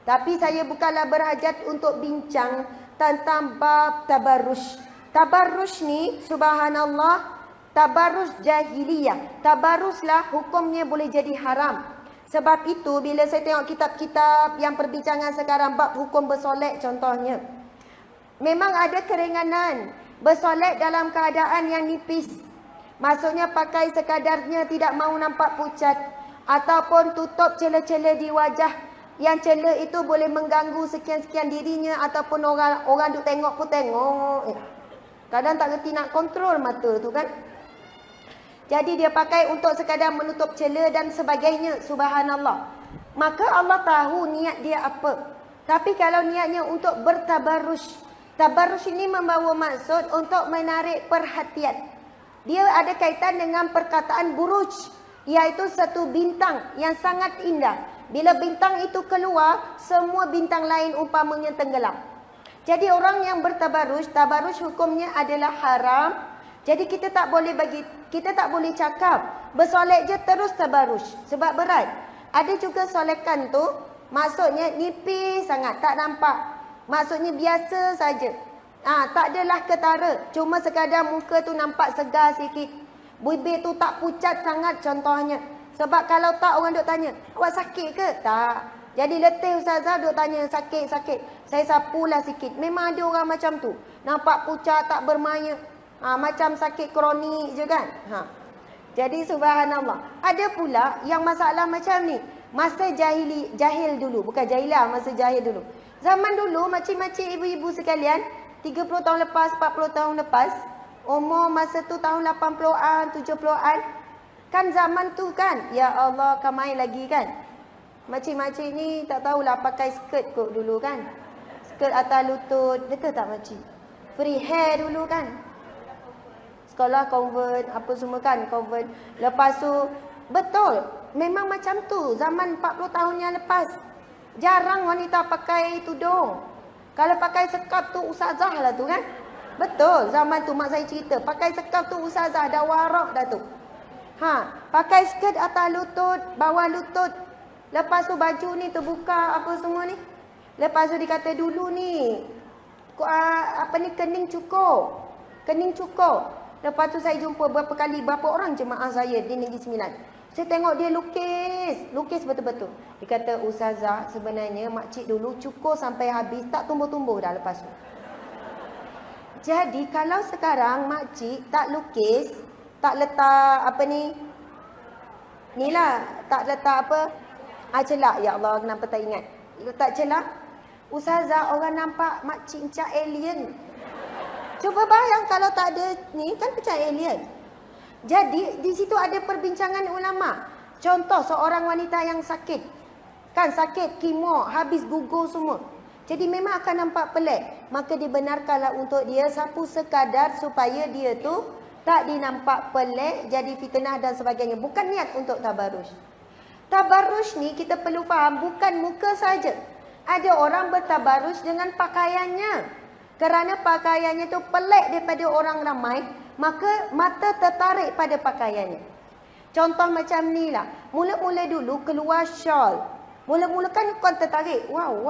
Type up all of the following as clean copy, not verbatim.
Tapi saya bukanlah berhajat untuk bincang tentang bab tabarruj. Tabarruj ni, subhanallah, tabarruj jahiliyah. Tabarrujlah hukumnya boleh jadi haram. Sebab itu bila saya tengok kitab-kitab yang perbincangan sekarang bab hukum bersolek contohnya, memang ada keringanan bersolek dalam keadaan yang nipis. Maksudnya pakai sekadarnya, tidak mahu nampak pucat, ataupun tutup celah-celah di wajah. Yang celah itu boleh mengganggu sekian-sekian dirinya, ataupun orang duk tengok pun tengok. Kadang tak reti nak kontrol mata tu kan. Jadi dia pakai untuk sekadar menutup celah dan sebagainya, subhanallah. Maka Allah tahu niat dia apa. Tapi kalau niatnya untuk bertabarruj, tabarruj ini membawa maksud untuk menarik perhatian. Dia ada kaitan dengan perkataan buruj, iaitu satu bintang yang sangat indah. Bila bintang itu keluar, semua bintang lain umpamanya tenggelam. Jadi orang yang bertabarruj, tabarruj hukumnya adalah haram. Jadi kita tak boleh cakap bersolek je terus tabarruj sebab berat. Ada juga solekan tu maksudnya nipis sangat, tak nampak. Maksudnya biasa saja. Tak adalah ketara, cuma sekadar muka tu nampak segar sikit. Bibir tu tak pucat sangat contohnya. Sebab kalau tak orang duk tanya, awak sakit ke? Tak. Jadi letih ustazah duk tanya sakit. Saya sapulah sikit. Memang ada orang macam tu. Nampak pucat, tak bermaya. Macam sakit kronik je kan. Jadi subhanallah. Ada pula yang masalah macam ni. Masa jahil dulu. Bukan jahilah, masa jahil dulu. Zaman dulu makcik-makcik ibu-ibu sekalian, 30 tahun lepas, 40 tahun lepas, umur masa tu tahun 80-an, 70-an. Kan zaman tu kan, ya Allah, kan main lagi kan. Makcik-makcik ni tak tahulah pakai skirt kot dulu kan. Skirt atas lutut, betul tak makcik? Free hair dulu kan. Sekolah convent, apa semua kan, convent. Lepas tu, betul, memang macam tu. Zaman 40 tahun yang lepas, jarang wanita pakai tudung. Kalau pakai sekap tu ustazah lah tu kan. Betul, zaman tu mak saya cerita, pakai sekap tu ustazah, dah warak dah tu. Pakai skirt atas lutut, bawah lutut. Lepas tu baju ni terbuka apa semua ni. Lepas tu dikata dulu ni kening cukur. Kening cukur. Lepas tu saya jumpa berapa orang jemaah saya di Negeri Sembilan. Saya tengok dia lukis betul-betul. Dia kata ustazah, sebenarnya makcik dulu cukur sampai habis, tak tumbuh-tumbuh dah lepas tu. Jadi kalau sekarang makcik tak lukis, tak letak apa ni, tak letak apa, celak. Ya Allah, kenapa tak ingat. Letak celak. Ustazah, orang nampak makcik macam alien. Cuba bayang kalau tak ada ni, kan macam alien. Jadi di situ ada perbincangan ulama. Contoh seorang wanita yang sakit. Kan sakit kemo, habis gugur semua. Jadi memang akan nampak pelik. Maka dibenarkanlah untuk dia sapu sekadar supaya dia tu tak dinampak pelik, jadi fitnah dan sebagainya. Bukan niat untuk tabarruj. Tabarruj ni kita perlu faham bukan muka saja. Ada orang bertabarruj dengan pakaiannya. Kerana pakaiannya tu pelik daripada orang ramai, maka mata tertarik pada pakaiannya. Contoh macam ni lah. Mula-mula dulu keluar shawl. Mula-mula kan kau tertarik. Wow.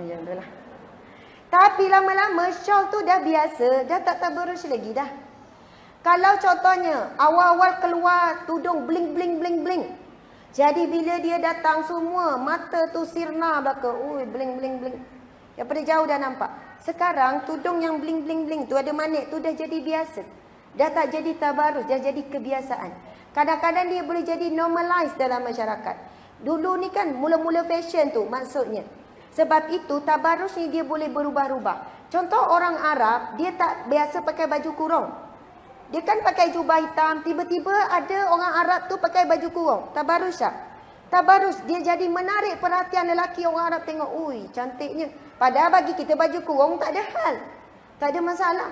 Ya itulah. Tapi lama-lama shawl tu dah biasa, dah tak tabarruj lagi dah. Kalau contohnya awal-awal keluar tudung bling. Jadi bila dia datang semua mata tu sirna belaka. Bling. Daripada jauh dah nampak. Sekarang tudung yang bling tu ada manik tu dah jadi biasa. Dah tak jadi tabarruj, dah jadi kebiasaan. Kadang-kadang dia boleh jadi normalize dalam masyarakat. Dulu ni kan mula-mula fashion tu maksudnya. Sebab itu tabarruj ni dia boleh berubah-ubah. Contoh orang Arab, dia tak biasa pakai baju kurung. Dia kan pakai jubah hitam, tiba-tiba ada orang Arab tu pakai baju kurung. Tabarruj tak? Tabarruj, dia jadi menarik perhatian lelaki. Orang Arab tengok, ui cantiknya. Padahal bagi kita baju kurung tak ada hal. Tak ada masalah.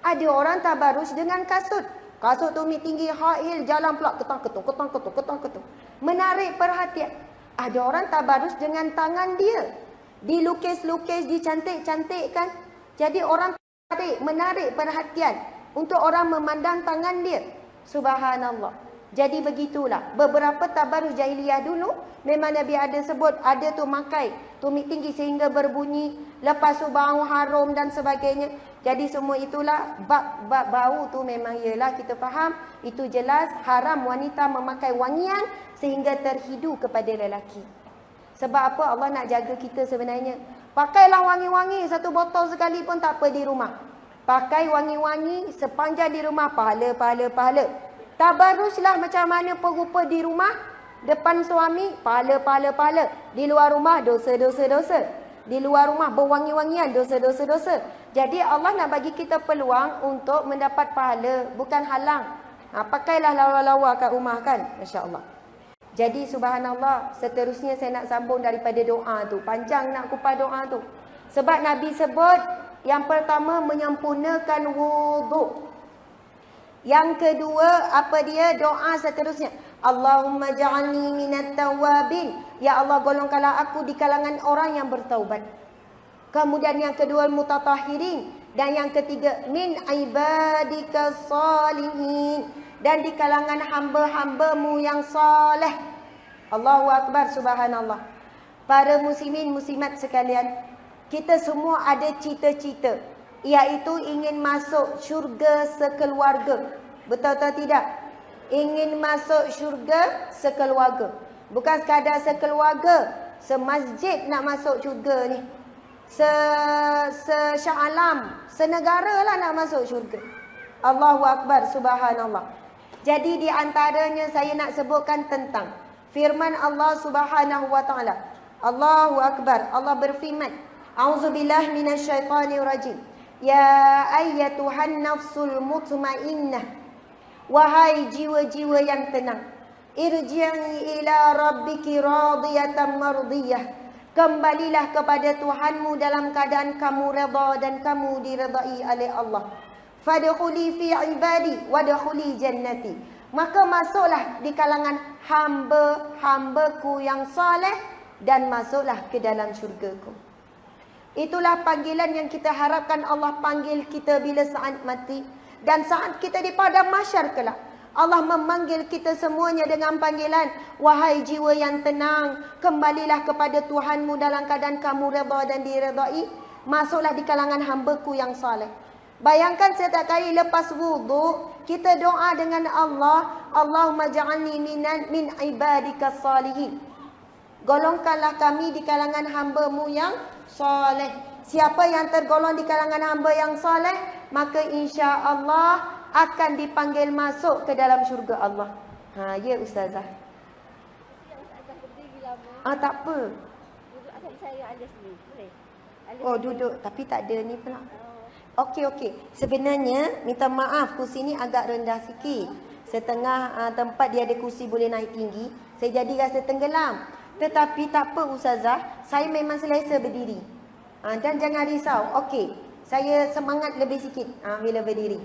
Ada orang tabarruj dengan kasut. Kasut tu ni tinggi, high heel, jalan pula ketang-ketung. Menarik perhatian. Ada orang tabarruj dengan tangan dia. Dilukis-lukis, dicantik-cantikkan. Jadi orang menarik perhatian. Untuk orang memandang tangan dia. Subhanallah. Jadi begitulah. Beberapa tabarus jahiliyah dulu memang Nabi ada sebut, ada tu makai tumit tinggi sehingga berbunyi, lepas tu bau harum dan sebagainya. Jadi semua itulah bab bau tu memang ialah kita faham itu jelas haram wanita memakai wangian sehingga terhidu kepada lelaki. Sebab apa? Allah nak jaga kita sebenarnya. Pakailah wangi-wangi satu botol sekali pun tak apa di rumah. Pakai wangi-wangi sepanjang di rumah, pahala. Tabaruslah macam mana perupa di rumah, depan suami, pahala. Di luar rumah, dosa. Di luar rumah, berwangi-wangian, dosa. Jadi Allah nak bagi kita peluang untuk mendapat pahala, bukan halang. Pakailah lawa-lawa kat rumah kan, Masya Allah. Jadi subhanallah, seterusnya saya nak sambung daripada doa tu. Panjang nak kupas doa tu. Sebab Nabi sebut, yang pertama menyempurnakan wuduk. Yang kedua, apa dia? Doa seterusnya. Allahumma ja'alni minat tawabin. Ya Allah, golongkanlah aku di kalangan orang yang bertaubat. Kemudian yang kedua, mutatahirin. Dan yang ketiga, min ibadika salihin. Dan di kalangan hamba-hambamu yang saleh. Allahu Akbar, subhanallah. Para muslimin, muslimat sekalian, kita semua ada cita-cita, iaitu ingin masuk syurga sekeluarga. Betul atau tidak? Ingin masuk syurga sekeluarga. Bukan sekadar sekeluarga, semasjid nak masuk syurga ni. Se-Shah-Alam, senegara lah nak masuk syurga. Allahu Akbar, subhanallah. Jadi di antaranya saya nak sebutkan tentang firman Allah Subhanahu wa taala. Allahu Akbar. Allah berfirman, A'udzubillahi minasyaitonirrajim. Ya ayyatuhan nafsul mutmainnah. Wahai jiwa-jiwa yang tenang. Irji'i ila rabbiki radiyatan mardiyah. Kembalilah kepada Tuhanmu dalam keadaan kamu redha dan kamu diredai oleh Allah. Fadkhuli fi ibadi wadkhuli jannati. Maka masuklah di kalangan hamba-hambaku yang saleh dan masuklah ke dalam syurgaku. Itulah panggilan yang kita harapkan Allah panggil kita bila saat mati. Dan saat kita di padang mahsyar kelak, Allah memanggil kita semuanya dengan panggilan, wahai jiwa yang tenang, kembalilah kepada Tuhanmu dalam keadaan kamu redha dan diredai. Masuklah di kalangan hamba-Ku yang saleh. Bayangkan setiap kali lepas wuduk, kita doa dengan Allah, Allahumma ja'alni min ibadika salihin. Golongkanlah kami di kalangan hamba-Mu yang soleh. Siapa yang tergolong di kalangan hamba yang soleh, maka insya Allah akan dipanggil masuk ke dalam syurga Allah. Ya Ustazah. Tak apa. Oh duduk, tapi tak ada ni pula. Okey. Sebenarnya minta maaf, kursi ni agak rendah sikit. Setengah tempat dia ada kursi boleh naik tinggi. Saya jadi rasa tenggelam. Tetapi tak apa Ustazah, saya memang selesa berdiri. Dan jangan risau. Okey, saya semangat lebih sikit bila berdiri.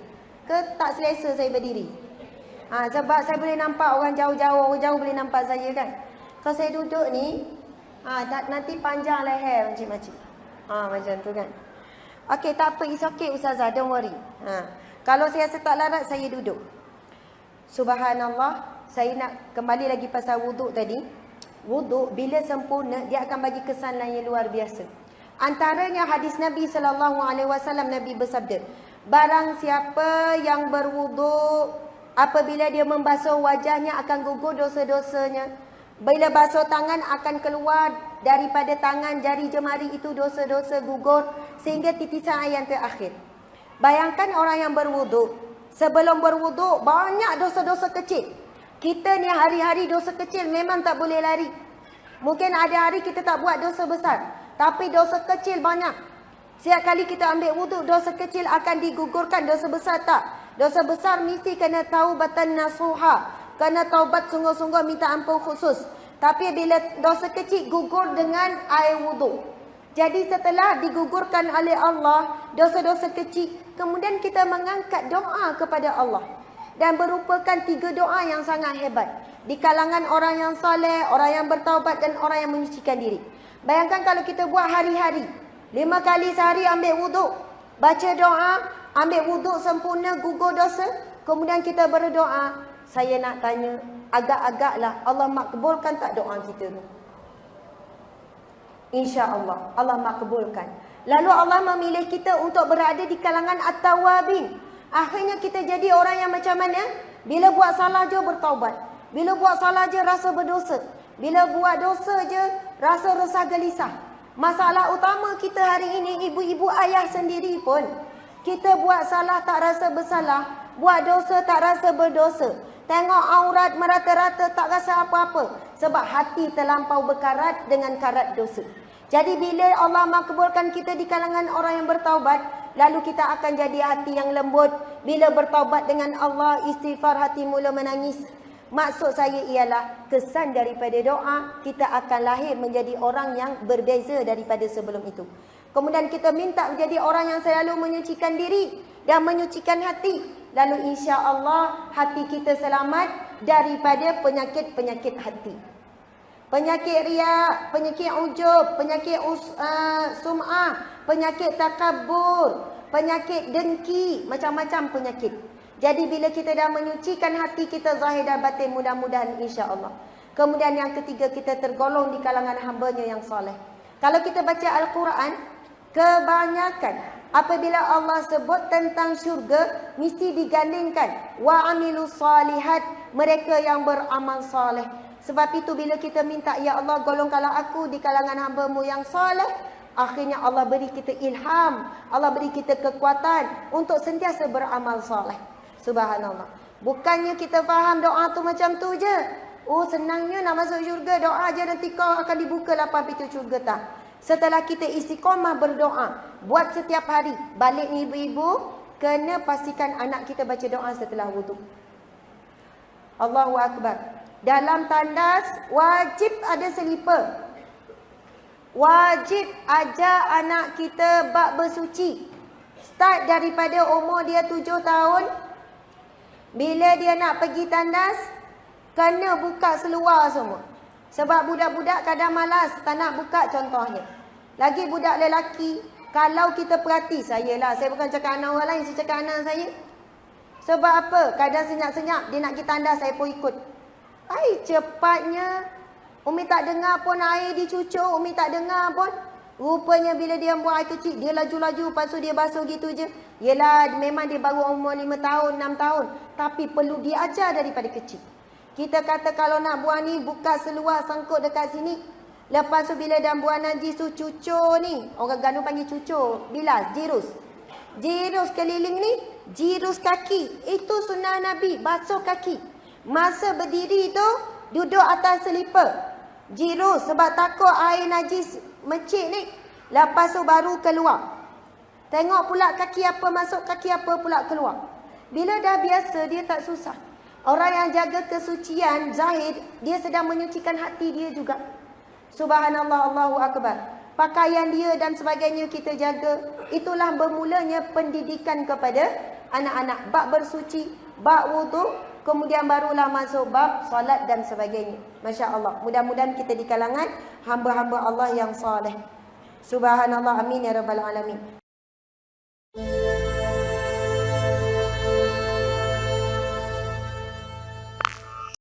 Ke tak selesa saya berdiri? Sebab saya boleh nampak orang jauh-jauh, orang jauh boleh nampak saya kan. Kalau saya duduk ni, nanti panjang leher macam-macam. Macam tu kan. Okey, tak apa, it's okay Ustazah, don't worry. Kalau saya rasa tak larat, saya duduk. Subhanallah, saya nak kembali lagi pasal wuduk tadi. Wuduk bila sempurna, dia akan bagi kesan lain yang luar biasa. Antaranya hadis Nabi SAW, Nabi bersabda, barang siapa yang berwuduk, apabila dia membasuh wajahnya akan gugur dosa-dosanya. Bila basuh tangan akan keluar daripada tangan jari jemari itu dosa-dosa gugur sehingga titisan air yang terakhir. Bayangkan orang yang berwuduk, sebelum berwuduk banyak dosa-dosa kecil. Kita ni hari-hari dosa kecil memang tak boleh lari. Mungkin ada hari kita tak buat dosa besar, tapi dosa kecil banyak. Setiap kali kita ambil wuduk, dosa kecil akan digugurkan, dosa besar tak. Dosa besar mesti kena taubatan nasuha, kena taubat sungguh-sungguh, minta ampun khusus. Tapi bila dosa kecil gugur dengan air wuduk. Jadi setelah digugurkan oleh Allah dosa-dosa kecil, kemudian kita mengangkat doa kepada Allah. Dan merupakan 3 doa yang sangat hebat. Di kalangan orang yang soleh, orang yang bertaubat dan orang yang menyucikan diri. Bayangkan kalau kita buat hari-hari. 5 kali sehari ambil wuduk, baca doa, ambil wuduk sempurna, gugur dosa. Kemudian kita berdoa, saya nak tanya, agak-agaklah Allah makbulkan tak doa kita tu? InsyaAllah Allah makbulkan. Lalu Allah memilih kita untuk berada di kalangan at-tawabin. Akhirnya kita jadi orang yang macam mana? Bila buat salah je bertaubat. Bila buat salah je rasa berdosa. Bila buat dosa je rasa resah gelisah. Masalah utama kita hari ini, ibu-ibu ayah sendiri pun, kita buat salah tak rasa bersalah, buat dosa tak rasa berdosa. Tengok aurat merata-rata tak rasa apa-apa. Sebab hati terlampau berkarat dengan karat dosa. Jadi bila Allah makbulkan kita di kalangan orang yang bertaubat, lalu kita akan jadi hati yang lembut. Bila bertaubat dengan Allah, istighfar, hati mula menangis. Maksud saya ialah kesan daripada doa, kita akan lahir menjadi orang yang berbeza daripada sebelum itu. Kemudian kita minta menjadi orang yang selalu menyucikan diri dan menyucikan hati. Lalu insya-Allah hati kita selamat daripada penyakit-penyakit hati. Penyakit riak, penyakit ujub, penyakit sum'ah, penyakit takabur, penyakit dengki, macam-macam penyakit. Jadi bila kita dah menyucikan hati kita zahir dan batin, mudah-mudahan insya-Allah. Kemudian yang ketiga, kita tergolong di kalangan hamba-Nya yang soleh. Kalau kita baca Al-Quran, kebanyakan apabila Allah sebut tentang syurga, mesti digandingkan wa amilus salihat, mereka yang beramal soleh. Sebab itu bila kita minta, ya Allah golongkanlah aku di kalangan hamba-Mu yang soleh, akhirnya Allah beri kita ilham, Allah beri kita kekuatan untuk sentiasa beramal soleh. Subhanallah. Bukannya kita faham doa tu macam tu je. Oh senangnya nak masuk syurga, doa je nanti kau akan dibuka 8 pintu syurga, tak. Setelah kita istiqamah berdoa, buat setiap hari. Balik ni ibu-ibu, kena pastikan anak kita baca doa setelah wudu. Allahu Akbar. Dalam tandas wajib ada selipar. Wajib ajar anak kita bab bersuci. Start daripada umur dia 7 tahun. Bila dia nak pergi tandas, kena buka seluar semua. Sebab budak-budak kadang malas, tak nak buka contohnya. Lagi budak lelaki, kalau kita perhati, saya bukan cakap anak orang lain, saya cakap anak saya. Sebab apa? Kadang senyap-senyap, dia nak pergi tandas, saya pun ikut. Ai cepatnya, Umi tak dengar pun air dicucuk, Umi tak dengar pun. Rupanya bila dia buang air kecil, dia laju-laju, lepas tu dia basuh gitu je. Yelah, memang dia baru umur 5 tahun, 6 tahun. Tapi perlu diajar daripada kecil. Kita kata kalau nak buang ni, buka seluar, sangkut dekat sini. Lepas tu bila dah buang najis tu, cucur ni. Orang Ganu panggil cucur, bilas, jirus. Jirus keliling ni, jirus kaki. Itu sunnah Nabi, basuh kaki. Masa berdiri tu, duduk atas selipar. Jirus, sebab takut air najis mecik ni. Lepas tu baru keluar. Tengok pula kaki apa masuk, kaki apa pula keluar. Bila dah biasa, dia tak susah. Orang yang jaga kesucian zahir, dia sedang menyucikan hati dia juga. Subhanallah, Allahu Akbar. Pakaian dia dan sebagainya kita jaga. Itulah bermulanya pendidikan kepada anak-anak. Bab bersuci, bab wudu, kemudian barulah masuk bab solat dan sebagainya. Masya Allah. Mudah-mudahan kita di kalangan hamba-hamba Allah yang soleh. Subhanallah, amin ya rabbal alamin.